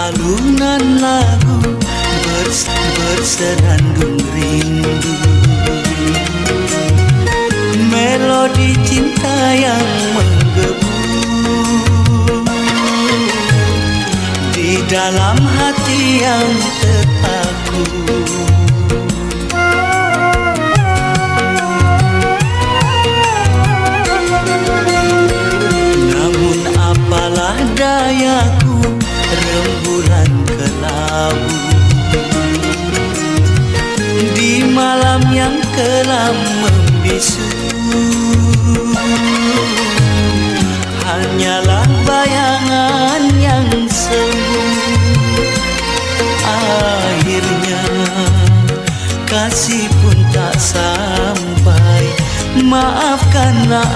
alunan lagu bersenandung rindu, melodi cinta yang menggebu di dalam hati yang terpaku. Namun apalah dayaku, rembulan kelabu di malam yang kelam membisu, hanyalah bayangan yang semu. Akhirnya kasih pun tak sampai, maafkanlah